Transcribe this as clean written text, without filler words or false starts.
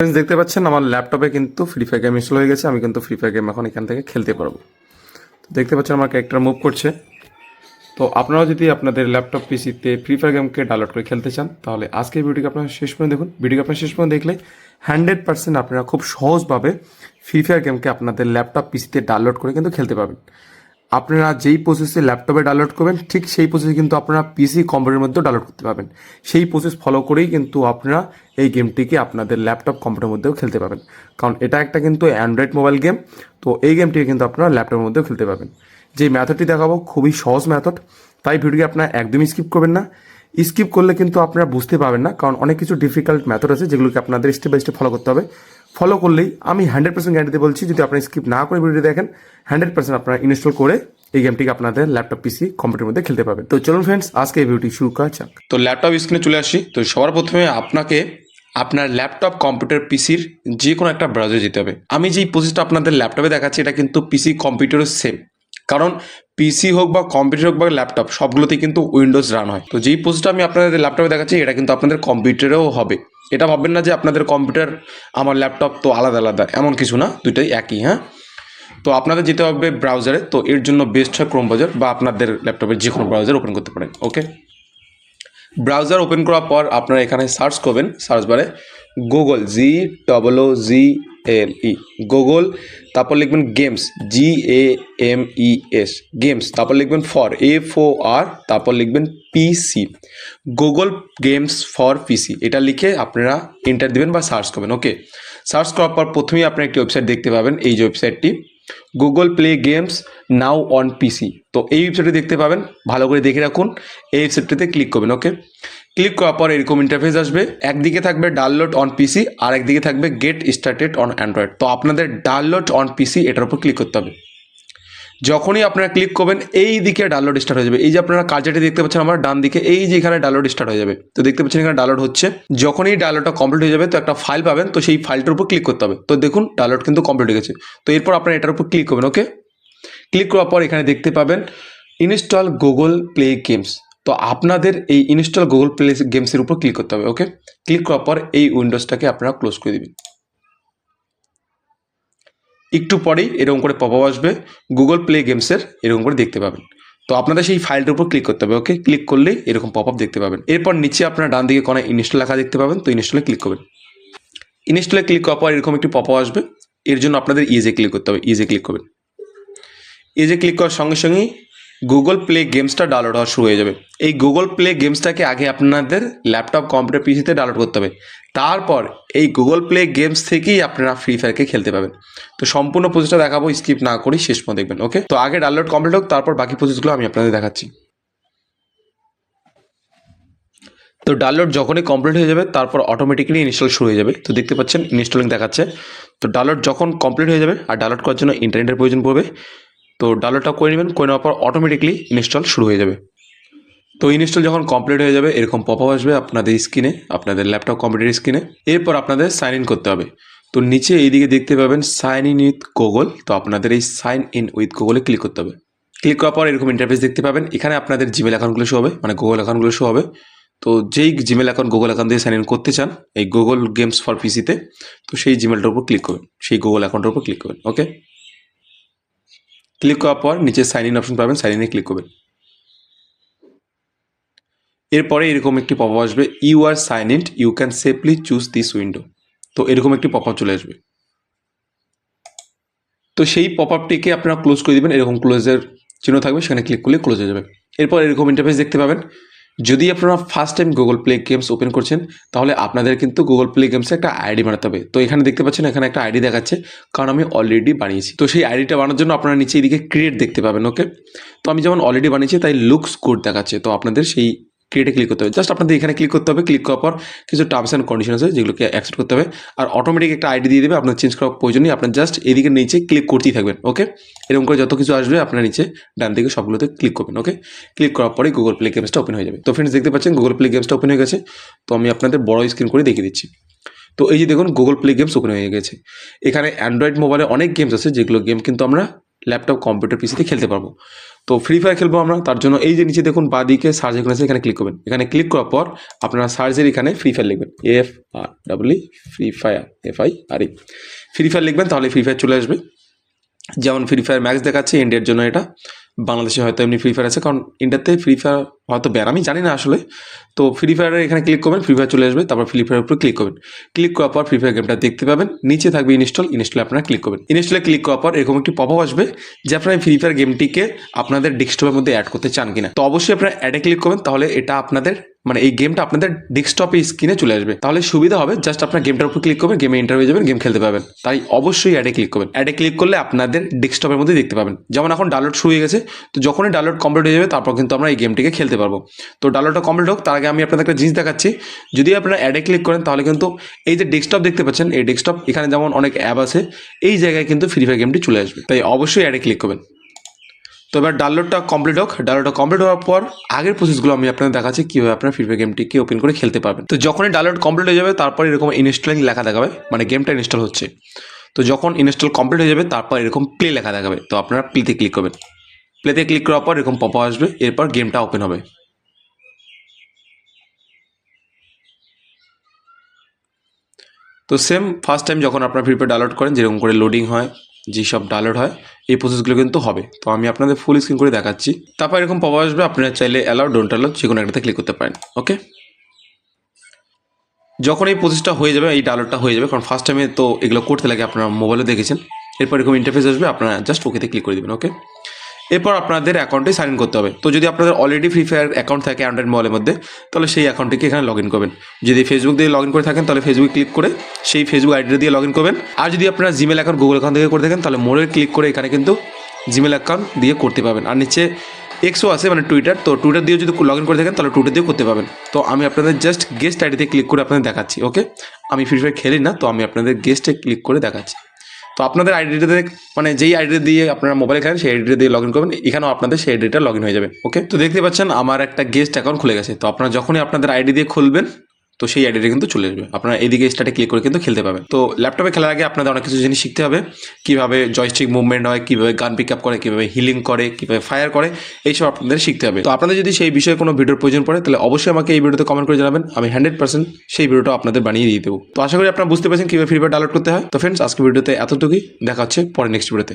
Friends দেখতে পাচ্ছেন আমার ল্যাপটপে কিন্তু ফ্রি ফায়ার গেম ইনস্টল হয়ে গেছে। আমি কিন্তু ফ্রি ফায়ার গেম এখন এখান থেকে খেলতে পারবো। তো দেখতে পাচ্ছেন আমার ক্যারেক্টার মুভ করছে। তো আপনারাও যদি আপনাদের ল্যাপটপ পিসিতে ফ্রি ফায়ার গেমকে ডাউনলোড করে খেলতে চান তাহলে আজকে ভিডিওকে আপনারা শেষ পর্যন্ত দেখুন। ভিডিওকে আপনারা শেষ পর্যন্ত দেখলে 100% আপনারা খুব সহজভাবে ফ্রি ফায়ার গেমকে আপনাদের ল্যাপটপ পিসিতে ডাউনলোড করে কিন্তু খেলতে পারবেন। আপনারা যেই প্রসেসে ল্যাপটপে ডাউনলোড করবেন ঠিক সেই প্রসেসে কিন্তু আপনারা পিসি কম্পিউটারের মধ্যেও ডাউনলোড করতে পারবেন। সেই প্রসেস ফলো করেই কিন্তু আপনারা এই গেমটিকে আপনাদের ল্যাপটপ কম্পিউটারের মধ্যেও খেলতে পারবেন, কারণ এটা একটা কিন্তু অ্যান্ড্রয়েড মোবাইল গেম। তো এই গেমটিকে কিন্তু আপনারা ল্যাপটপের মধ্যেও খেলতে পারবেন। যে মেথডটি দেখাবো খুবই সহজ মেথড, তাই ভিডিওকে আপনারা একদমই স্কিপ করবেন না। স্কিপ করলে কিন্তু আপনারা বুঝতে পারবেন না, কারণ অনেক কিছু ডিফিকাল্ট মেথড আছে যেগুলোকে আপনাদের স্টেপ বাই স্টেপ ফলো করতে হবে। ফলো করলেই আমি 100% গ্যারান্টিতে বলছি, যদি আপনারা স্কিপ না করে ভিডিও দেখেন 100% আপনারা ইনস্টল করে এই গেমটিকে আপনাদের ল্যাপটপ পিসি কম্পিউটারের মধ্যে খেলতে পারবেন। তো চলুন ফ্রেন্ডস, আজকে এই ভিডিওটি শুরু করা যাক। তো ল্যাপটপ স্ক্রিনে চলে আসি। তো সবার প্রথমে আপনাকে আপনার ল্যাপটপ কম্পিউটার পিসির যে কোনো একটা ব্রাউজারে যেতে হবে। আমি যেই প্রসেসটা আপনাদের ল্যাপটপে দেখাচ্ছি এটা কিন্তু পিসি কম্পিউটারের সেম, কারণ পিসি হোক বা কম্পিউটার হোক বা ল্যাপটপ সবগুলোতেই কিন্তু উইন্ডোজ রান হয়। তো যেই প্রসেসটা আমি আপনাদের ল্যাপটপে দেখাচ্ছি এটা কিন্তু আপনাদের কম্পিউটারেও হবে। এটা ভাববেন না যে আপনাদের কম্পিউটার আমার ল্যাপটপ তো আলাদা আলাদা, এমন কিছু না, দুটোই একই। হ্যাঁ, তো আপনাদের যেতে হবে ব্রাউজারে। তো এর জন্য বেস্ট হয় ক্রোম ব্রাউজার, বা আপনাদের ল্যাপটপের যে কোনো ব্রাউজার ওপেন করতে পারেন। ওকে, ব্রাউজার ওপেন করার পর আপনারা এখানে সার্চ করবেন, সার্চ বারে গুগল, GOOGLE, গুগল, তারপর লিখবেন গেমস, GAMES, গেমস, তারপর লিখবেন FOR, তারপর লিখবেন পিসি, গুগল গেমস ফর পিসি। এটা লিখে আপনারা এন্টার দিবেন বা সার্চ করবেন। ওকে, সার্চ করার পর প্রথমেই আপনারা একটি ওয়েবসাইট দেখতে পাবেন, এই যে ওয়েবসাইটটি Google Play Games now on PC. তো এই ওয়েবসাইটে দেখতে পাবেন, ভালো করে দেখে রাখুন। এই ওয়েবসাইটটিতে ক্লিক করবেন। ওকে, ক্লিক করার পর এরকম ইন্টারফেস আসবে। একদিকে থাকবে ডাউনলোড অন পিসি আর একদিকে থাকবে গেট স্টার্টেড অন অ্যান্ড্রয়েড। তো আপনাদের ডাউনলোড অন পিসি এটার উপর ক্লিক করতে হবে। যখনই আপনারা ক্লিক করবেন এই দিকে ডাউনলোড স্টার্ট হয়ে যাবে। এই যে আপনারা কার্সারটি দেখতে পাচ্ছেন আমার ডান দিকে, এই যে এখানে ডাউনলোড স্টার্ট হয়ে যাবে। তো দেখতে পাচ্ছেন এখানে ডাউনলোড হচ্ছে। যখনই ডাউনলোডটা কমপ্লিট হয়ে যাবে তো একটা ফাইল পাবেন, তো সেই ফাইলটার উপর ক্লিক করতে হবে। তো দেখুন ডাউনলোড কিন্তু কমপ্লিট হয়ে গেছে। তো এরপর আপনারা এটার উপর ক্লিক করবেন। ওকে, ক্লিক করার পর এখানে দেখতে পাবেন ইনস্টল গুগল প্লে গেমস। তো আপনাদের এই ইনস্টল গুগল প্লে গেমসের উপর ক্লিক করতে হবে। ওকে, ক্লিক করার পর এই উইন্ডোজটাকে আপনারা ক্লোজ করে দিবেন। একটু পরেই এরকম করে পপআপ আসবে গুগল প্লে গেমসের, এরকম করে দেখতে পাবেন। তো আপনাদের সেই ফাইলটার উপর ক্লিক করতে হবে। ওকে, ক্লিক করলেই এরকম পপআপ দেখতে পাবেন। এরপর নিচে আপনারা ডান দিকে কোনো ইনস্টল লেখা দেখতে পাবেন, তো ইনস্টলে ক্লিক করবেন। ইনস্টলে ক্লিক করার পর এরকম একটি পপআপ আসবে। এর জন্য আপনাদের ইজে ক্লিক করতে হবে, ইজে ক্লিক করবেন। ইজে ক্লিক করার সঙ্গে সঙ্গেই গুগল প্লে গেমসটা ডাউনলোড হওয়া শুরু হয়ে যাবে। এই গুগল প্লে গেমসটাকে আগে আপনাদের ল্যাপটপ কম্পিউটার পিসিতে ডাউনলোড করতে হবে, তারপর এই গুগল প্লে গেমস থেকেই আপনারা ফ্রি ফায়ারকে খেলতে পাবেন। তো সম্পূর্ণ প্রসেসটা দেখাবো, স্কিপ না করেই শেষ পর্যন্ত দেখবেন। ওকে, তো আগে ডাউনলোড কমপ্লিট হোক, তারপর বাকি প্রসেসগুলো আমি আপনাদের দেখাচ্ছি। তো ডাউনলোড যখনই কমপ্লিট হয়ে যাবে তারপর অটোমেটিক্যালি ইনস্টল শুরু হয়ে যাবে। তো দেখতে পাচ্ছেন ইনস্টলিং দেখাচ্ছে। তো ডাউনলোড যখন কমপ্লিট হয়ে যাবে, আর ডাউনলোড করার জন্য ইন্টারনেটের প্রয়োজন পড়বে, তো ডাউনলোডটা করে নেবেন। করে নেওয়ার পর অটোমেটিক্যালি ইনস্টল শুরু হয়ে যাবে। তো ইনস্টল যখন কমপ্লিট হয়ে যাবে এরকম পপআপ আসবে আপনাদের স্ক্রিনে, আপনাদের ল্যাপটপ কম্পিউটার স্ক্রিনে। এরপর আপনাদের সাইন ইন করতে হবে। তো নিচে এইদিকে দেখতে পাবেন সাইন ইন উইথ গুগল। তো আপনাদের এই সাইন ইন উইথ গুগলে ক্লিক করতে হবে। ক্লিক করার পর এরকম ইন্টারফেস দেখতে পাবেন। এখানে আপনাদের জিমেল অ্যাকাউন্টগুলো শো হবে, মানে গুগল অ্যাকাউন্টগুলো শো হবে। তো যেই জিমেল অ্যাকাউন্ট গুগল অ্যাকাউন্ট দিয়ে সাইন ইন করতে চান এই গুগল গেমস ফর পিসিতে, তো সেই জিমেলটার উপর ক্লিক করবেন, সেই গুগল অ্যাকাউন্টের উপর ক্লিক করবেন। ওকে, ক্লিক করার পর নিচে সাইন ইন অপশন পাবেন, সাইন ইনে ক্লিক করবেন। এরপরে এরকম একটি পপআপ আসবে, you are sign in, you can safely choose this window. তো এরকম একটি পপআপ চলে আসবে। তো সেই পপআপটিকে আপনারা ক্লোজ করে দিবেন। এরকম ক্লোজের চিহ্ন থাকবে, সেখানে ক্লিক করলে ক্লোজ হয়ে যাবে। এরপর এরকম ইন্টারফেস দেখতে পাবেন। যদি আপনারা first time Google Play games open করছেন তাহলে আপনাদের কিন্তু গুগল প্লে গেমসে একটা আইডি বানাতে হবে। তো এখানে দেখতে পাচ্ছেন এখানে একটা আইডি দেখাচ্ছে, কারণ আমি অলরেডি বানিয়েছি। তো সেই আইডিটা বানানোর জন্য আপনারা নিচে এদিকে ক্রিয়েট দেখতে পাবেন। ওকে, তো আমি যেমন অলরেডি বানিয়েছি তাই লুকস গুড দেখাচ্ছে। তো আপনাদের সেই ক্রিয়েটে ক্লিক করতে হবে। জাস্ট আপনাদের এখানে ক্লিক করতে হবে। ক্লিক করার পর কিছু টার্মস অ্যান্ড কন্ডিশন আছে যেগুলোকে অ্যাকসেপ্ট করতে হবে, আর অটোমেটিক একটা আইডি দিয়ে দেবে। আপনার চেঞ্জ করার প্রয়োজন নেই, আপনার জাস্ট এদিকে নিচে ক্লিক করতেই থাকবেন। ওকে, এরকম করে যত কিছু আসবে আপনার নিচে ডান দিকে সবগুলোতে ক্লিক করবেন। ওকে, ক্লিক করার পরে গুগল প্লে গেমসটা ওপেন হয়ে যাবে। তো ফ্রেন্ডস দেখতে পাচ্ছেন গুগল প্লে গেমসটা ওপেন হয়ে গেছে। তো আমি আপনাদের বড় স্ক্রিন করে দেখিয়ে দিচ্ছি। তো এই যে দেখুন গুগল প্লে গেমস ওপেন হয়ে গেছে। এখানে অ্যান্ড্রয়েড মোবাইলে অনেক গেমস আছে যেগুলো গেম কিন্তু আমরা ল্যাপটপ কম্পিউটার পিসিতে খেলতে পারবো। তো ফ্রি ফায়ার খেলবো আমরা, তার জন্য এই যে নিচে দেখুন বাঁ দিকে সার্চ এখানে আছে, এখানে ক্লিক করবেন। এখানে ক্লিক করার পর আপনারা সার্চের এখানে ফ্রি ফায়ার লিখবেন, FREE free fire, FIRE free fire লিখবেন, তাহলে ফ্রি ফায়ার চলে আসবে। যেমন ফ্রি ফায়ার ম্যাক্স দেখাচ্ছে ইন্ডিয়ার জন্য, এটা বাংলাদেশে হয়তো এমনি ফ্রি ফায়ার আছে, কারণ ইন্ডিয়াতে ফ্রি ফায়ার হয়তো ব্যান, আমি জানি না আসলে। তো ফ্রি ফায়ারের এখানে ক্লিক করবেন, ফ্রি ফায়ার চলে আসবে, তারপর ফ্রি ফায়ারের উপর ক্লিক করবেন। ক্লিক করার পর ফ্রি ফায়ার গেমটা দেখতে পাবেন, নিচে থাকবে ইনস্টলে আপনারা ক্লিক করবেন। ইনস্টলে ক্লিক করার পর এরকম একটি পপআপ আসবে যে আপনারা ফ্রি ফায়ার গেমটিকে আপনাদের ডেস্কটপের মধ্যে অ্যাড করতে চান কিনা। তো অবশ্যই আপনারা অ্যাডে ক্লিক করবেন, তাহলে এটা আপনাদের মানে এই গেমটা আপনাদের ডেস্কটপে স্ক্রিনে চলে আসবে, তাহলে সুবিধা হবে। জাস্ট আপনার গেমটার উপর ক্লিক করবেন, গেমে এন্টার হয়ে যাবেন, গেম খেলতে পাবেন। তাই অবশ্যই অ্যাডে ক্লিক করবেন। অ্যাডে ক্লিক করলে আপনাদের ডেস্কটপের মধ্যে দেখতে পাবেন। যেমন এখন ডাউনলোড শুরু হয়ে গেছে, তো যখনই ডাউনলোড কমপ্লিট হয়ে যাবে তারপর কিন্তু আমরা এই গেমটিকে খেলতে পারবো। তো ডাউনলোডটা কমপ্লিট হোক, তার আগে আমি আপনাদের একটা জিনিস দেখাচ্ছি। যদি আপনারা অ্যাডে ক্লিক করেন তাহলে কিন্তু এই যে ডেস্কটপ দেখতে পাচ্ছেন, এই ডেস্কটপ এখানে যেমন অনেক অ্যাপ আছে, এই জায়গায় কিন্তু ফ্রি ফায়ার গেমটি চলে আসবে। তাই অবশ্যই অ্যাডে ক্লিক করবেন। তো এবার ডাউনলোডটা কমপ্লিট হোক। ডাউনলোডটা কমপ্লিট হওয়ার পর আগের প্রসেসগুলো আমি আপনাদের দেখাচ্ছি কীভাবে আপনার ফ্রি ফায়ার গেমটিকে ওপেন করে খেলতে পারবেন। তো যখনই ডাউনলোড কমপ্লিট হয়ে যাবে তারপর এরকম ইনস্টলিং লেখা দেখাবে, মানে গেমটা ইনস্টল হচ্ছে। তো যখন ইনস্টল কমপ্লিট হয়ে যাবে তারপর এরকম প্লে লেখা দেখাবে, তো আপনারা প্লেতে ক্লিক করবেন। প্লেতে ক্লিক করার পর এরকম পপআপ আসবে, এরপর গেমটা ওপেন হবে। তো সেম ফার্স্ট টাইম যখন আপনার ফ্রি ফায়ার ডাউনলোড করেন যেরকম করে লোডিং হয়, যেসব ডাউনলোড হয়, এই প্রসেসগুলো কিন্তু হবে। তো আমি আপনাদের ফুল স্ক্রিন করে দেখাচ্ছি। তারপর এরকম পপআপ আসবে, আপনারা চাইলে অ্যালাউ ডোন্ট অ্যালাউ যে কোনো একটাতে ক্লিক করতে পারেন। ওকে, যখন এই প্রসেসটা হয়ে যাবে, এই ডাউনলোডটা হয়ে যাবে, কারণ ফার্স্ট টাইমে তো এগুলো করতে লাগে, আপনারা মোবাইলে দেখেছেন। এরপর এরকম ইন্টারফেস আসবে, আপনারা জাস্ট ওকেতে ক্লিক করে দেবেন। ওকে, এরপর আপনাদের অ্যাকাউন্টে সাইন ইন করতে হবে। তো যদি আপনাদের অলরেডি ফ্রি ফায়ার অ্যাকাউন্ট থাকে অ্যান্ড্রয়েড মোবাইলের মধ্যে, তাহলে সেই অ্যাকাউন্টটিকে এখানে লগ ইন করবেন। যদি ফেসবুক দিয়ে লগ ইন করে থাকেন তাহলে ফেসবুক ক্লিক করে সেই ফেসবুক আইডিটা দিয়ে লগ ইন করবেন। আর যদি আপনারা জিমেল অ্যাকাউন্ট গুগল অ্যাকাউন্ট থেকে করে থাকেন তাহলে মোড়ে ক্লিক করে এখানে কিন্তু জিমেল অ্যাকাউন্ট দিয়ে করতে পাবেন। আর নিচে এক্সও আছে মানে টুইটার, তো টুইটার দিয়ে যদি লগ ইন করে থাকেন তাহলে টুইটার দিয়েও করতে পারবেন। তো আমি আপনাদের জাস্ট গেস্ট আইডিতে ক্লিক করে আপনাদের দেখাচ্ছি। ওকে, আমি ফ্রি ফায়ার খেলি না, তো আমি আপনাদের গেস্টে ক্লিক করে দেখাচ্ছি। তো আপনাদের আইডিটাতে মানে যেই আইডি দিয়ে আপনারা মোবাইলে খেলেন সেই আইডিটা দিয়ে লগ ইন করবেন, এখানেও আপনাদের সেই আইডিটা লগ ইন হয়ে যাবে। ওকে, তো দেখতে পাচ্ছেন আমার একটা গেস্ট অ্যাকাউন্ট খুলে গেছে। তো আপনারা যখনই আপনাদের আইডি দিয়ে খুলবেন তো সেই আইডিটা কিন্তু চলে আসবে, আপনারা এদিকে স্টার্টে ক্লিক করে কিন্তু খেলতে পাবেন। তো ল্যাপটপে খেলার আগে আপনাদের অনেক কিছু জিনিস শিখতে হবে, কীভাবে জয়স্টিক মুভমেন্ট হয়, কীভাবে গান পিক আপ করে, কীভাবে হিলিং করে, কীভাবে ফায়ার করে, এইসব আপনাদের শিখতে হবে। তো আপনাদের যদি সেই বিষয়ে কোনো ভিডিওর প্রয়োজন পড়ে তাহলে অবশ্যই আমাকে এই ভিডিওতে কমেন্ট করে জানাবেন, আমি 100% সেই ভিডিওটা আপনাদের বানিয়ে দিয়ে দেবো। তো আশা করি আপনারা বুঝতে পারছেন কীভাবে ফ্রি ফায়ার ডাউনলোড করতে হয়। তো ফ্রেন্ডস, আজকে ভিডিওতে এতটুকুই, দেখা হচ্ছে পরে নেক্সট ভিডিওতে।